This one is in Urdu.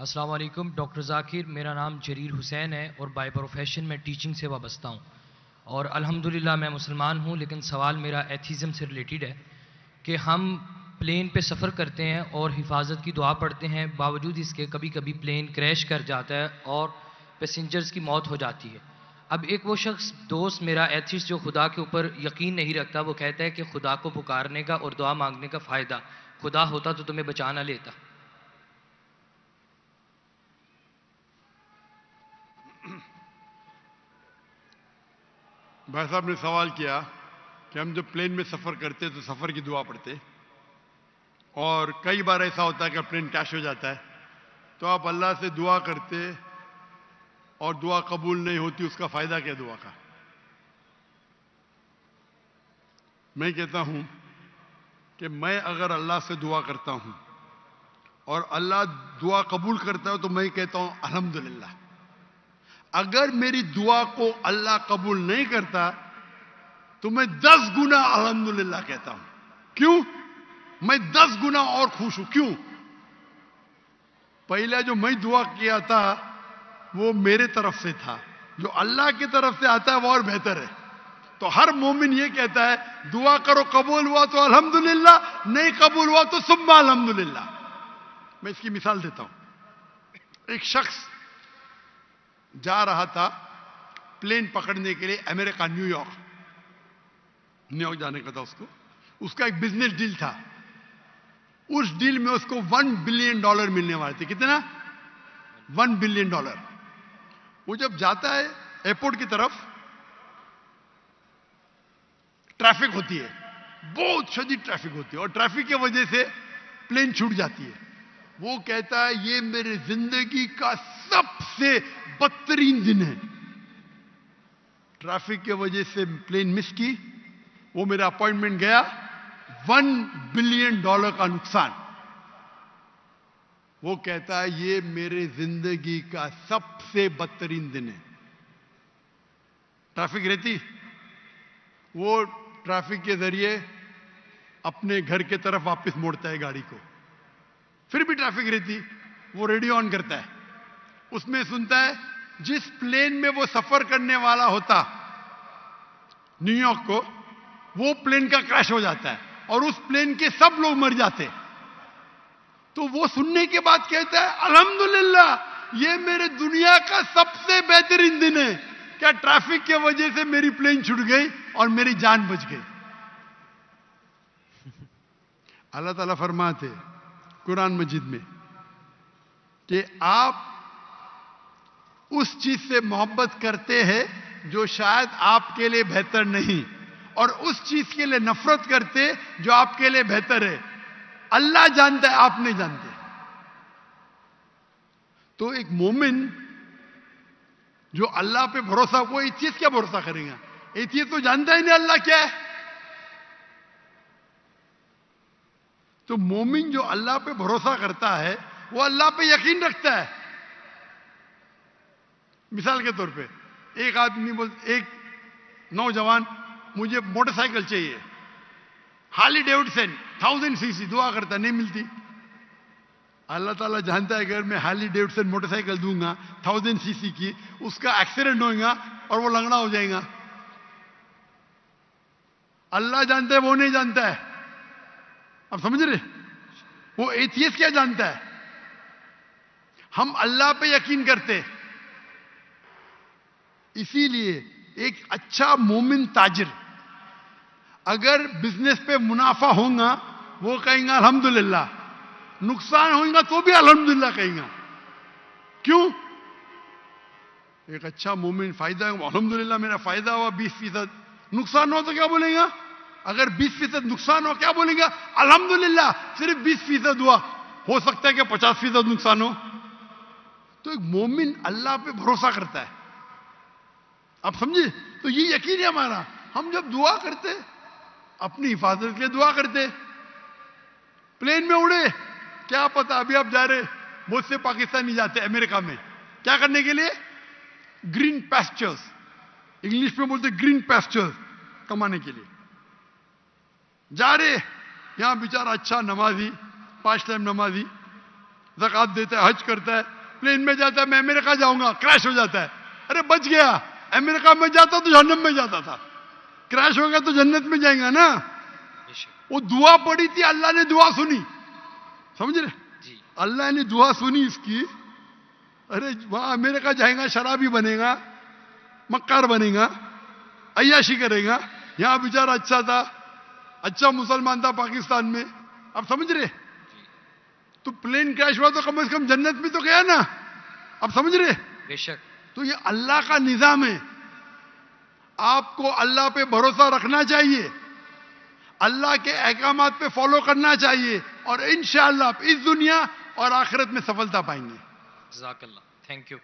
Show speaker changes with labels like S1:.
S1: السلام علیکم ڈاکٹر ذاکر، میرا نام جریر حسین ہے اور بائی پروفیشن میں ٹیچنگ سے وابستہ ہوں، اور الحمدللہ میں مسلمان ہوں، لیکن سوال میرا ایتھیزم سے ریلیٹڈ ہے کہ ہم پلین پہ سفر کرتے ہیں اور حفاظت کی دعا پڑھتے ہیں، باوجود اس کے کبھی کبھی پلین کریش کر جاتا ہے اور پیسنجرز کی موت ہو جاتی ہے۔ اب ایک وہ شخص دوست میرا ایتھیسٹ جو خدا کے اوپر یقین نہیں رکھتا، وہ کہتا ہے کہ خدا کو پکارنے کا اور دعا مانگنے کا فائدہ، خدا ہوتا تو تمہیں بچا نہ لیتا۔
S2: بھائی صاحب نے سوال کیا کہ ہم جب پلین میں سفر کرتے تو سفر کی دعا پڑھتے، اور کئی بار ایسا ہوتا ہے کہ پلین کریش ہو جاتا ہے تو آپ اللہ سے دعا کرتے اور دعا قبول نہیں ہوتی، اس کا فائدہ کیا دعا کا؟ میں کہتا ہوں کہ میں اگر اللہ سے دعا کرتا ہوں اور اللہ دعا قبول کرتا ہے تو میں کہتا ہوں الحمدللہ۔ اگر میری دعا کو اللہ قبول نہیں کرتا تو میں 10 گنا الحمدللہ کہتا ہوں۔ کیوں؟ میں 10 گنا اور خوش ہوں۔ کیوں؟ پہلا جو میں دعا کیا تھا وہ میرے طرف سے تھا، جو اللہ کی طرف سے آتا ہے وہ اور بہتر ہے۔ تو ہر مومن یہ کہتا ہے دعا کرو، قبول ہوا تو الحمدللہ، نہیں قبول ہوا تو ثم الحمدللہ۔ میں اس کی مثال دیتا ہوں۔ ایک شخص جا رہا تھا پلین پکڑنے کے لیے امریکہ، نیو یارک جانے کا تھا اس کا ایک بزنس ڈیل تھا۔ اس ڈیل میں اس کو $1 بلین ملنے والے تھے۔ کتنا؟ $1 بلین۔ وہ جب جاتا ہے ایئرپورٹ کی طرف، ٹریفک ہوتی ہے، بہت شدید ٹریفک ہوتی ہے، اور ٹریفک کی وجہ سے پلین چھوٹ جاتی ہے۔ وہ کہتا ہے یہ میرے زندگی کا سب سے بدترین دن ہے۔ ٹریفک کی وجہ سے پلین مس کی، وہ میرا اپوائنٹمنٹ گیا، $1 بلین کا نقصان۔ وہ کہتا ہے یہ میرے زندگی کا سب سے بدترین دن ہے۔ ٹریفک رہتی، وہ ٹریفک کے ذریعے اپنے گھر کے طرف واپس موڑتا ہے گاڑی کو، پھر بھی ٹریفک رہتی، وہ ریڈیو آن کرتا ہے، اس میں سنتا ہے جس پلین میں وہ سفر کرنے والا ہوتا نیو یارک کو، وہ پلین کا کریش ہو جاتا ہے اور اس پلین کے سب لوگ مر جاتے۔ تو وہ سننے کے بعد کہتا ہے الحمدللہ یہ میرے دنیا کا سب سے بہترین دن ہے، کیا ٹریفک کی وجہ سے میری پلین چھوٹ گئی اور میری جان بچ گئی۔ اللہ تعالیٰ فرماتے قرآن مجید میں کہ آپ اس چیز سے محبت کرتے ہیں جو شاید آپ کے لیے بہتر نہیں، اور اس چیز کے لیے نفرت کرتے جو آپ کے لیے بہتر ہے۔ اللہ جانتا ہے، آپ نہیں جانتے۔ تو ایک مومن جو اللہ پہ بھروسہ، وہ ایتھیسٹ کیا بھروسہ کرے گا؟ ایتھیسٹ تو جانتا ہی نہیں اللہ کیا ہے۔ تو مومن جو اللہ پہ بھروسہ کرتا ہے وہ اللہ پہ یقین رکھتا ہے۔ مثال کے طور پہ ایک نوجوان مجھے موٹر سائیکل چاہیے، ہارلی ڈیوڈسن 1000 cc، دعا کرتا نہیں ملتی۔ اللہ تعالیٰ جانتا ہے اگر میں ہارلی ڈیوڈسن موٹر سائیکل دوں گا 1000 cc کی، اس کا ایکسیڈنٹ ہوگا اور وہ لنگڑا ہو جائے گا۔ اللہ جانتا ہے، وہ نہیں جانتا ہے۔ اب سمجھ رہے؟ وہ ایتھیسٹ کیا جانتا ہے؟ ہم اللہ پہ یقین کرتے۔ اسی لیے ایک اچھا مومن تاجر اگر بزنس پہ منافع ہوگا وہ کہیں گا الحمدللہ، نقصان ہوگا تو بھی الحمدللہ کہیں گا۔ کیوں؟ ایک اچھا مومن فائدہ ہے، الحمدللہ میرا فائدہ ہوا 20%، نقصان ہو تو کیا بولیں گا؟ اگر 20% نقصان ہو کیا بولیں گا؟ الحمدللہ صرف 20% ہوا، ہو سکتا ہے کہ 50% نقصان ہو۔ تو ایک مومن اللہ پہ بھروسہ کرتا ہے۔ آپ سمجھے؟ تو یہ یقین ہے ہمارا۔ ہم جب دعا کرتے اپنی حفاظت کے لیے دعا کرتے، پلین میں اڑے، کیا پتا ابھی آپ جا رہے، بہت سے پاکستانی جاتے امریکہ میں کیا کرنے کے لیے؟ گرین پیسچرز، انگلش میں بولتے گرین پیسچرز کمانے کے لیے جا رہے۔ یہاں بیچارہ اچھا نمازی، 5 ٹائم نمازی، زکات دیتا ہے, حج کرتا ہے, پلین میں جاتا ہے, میں امریکہ جاؤں گا, کریش ہو جاتا ہے, ارے بچ گیا, امریکہ میں جاتا تو جہنم میں جاتا تھا, کریش ہو گیا تو جنت میں جائیں گا نا. وہ دعا پڑی تھی, اللہ نے دعا سنی, سمجھ رہے, اللہ نے دعا سنی اس کی. ارے وہاں امریکہ جائیں گا, شرابی بنے گا, مکار بنے گا, عیاشی کرے گا. یہاں بیچارہ اچھا تھا, اچھا مسلمان تھا پاکستان میں. اب سمجھ رہے, تو پلین کریش ہوا تو کم از کم جنت میں تو گیا نا. اب سمجھ رہے,
S1: بے شک.
S2: تو یہ اللہ کا نظام ہے. آپ کو اللہ پہ بھروسہ رکھنا چاہیے, اللہ کے احکامات پہ فالو کرنا چاہیے, اور انشاءاللہ آپ اس دنیا اور آخرت میں سفلتا پائیں گے.
S1: جزاک اللہ, تھینک یو.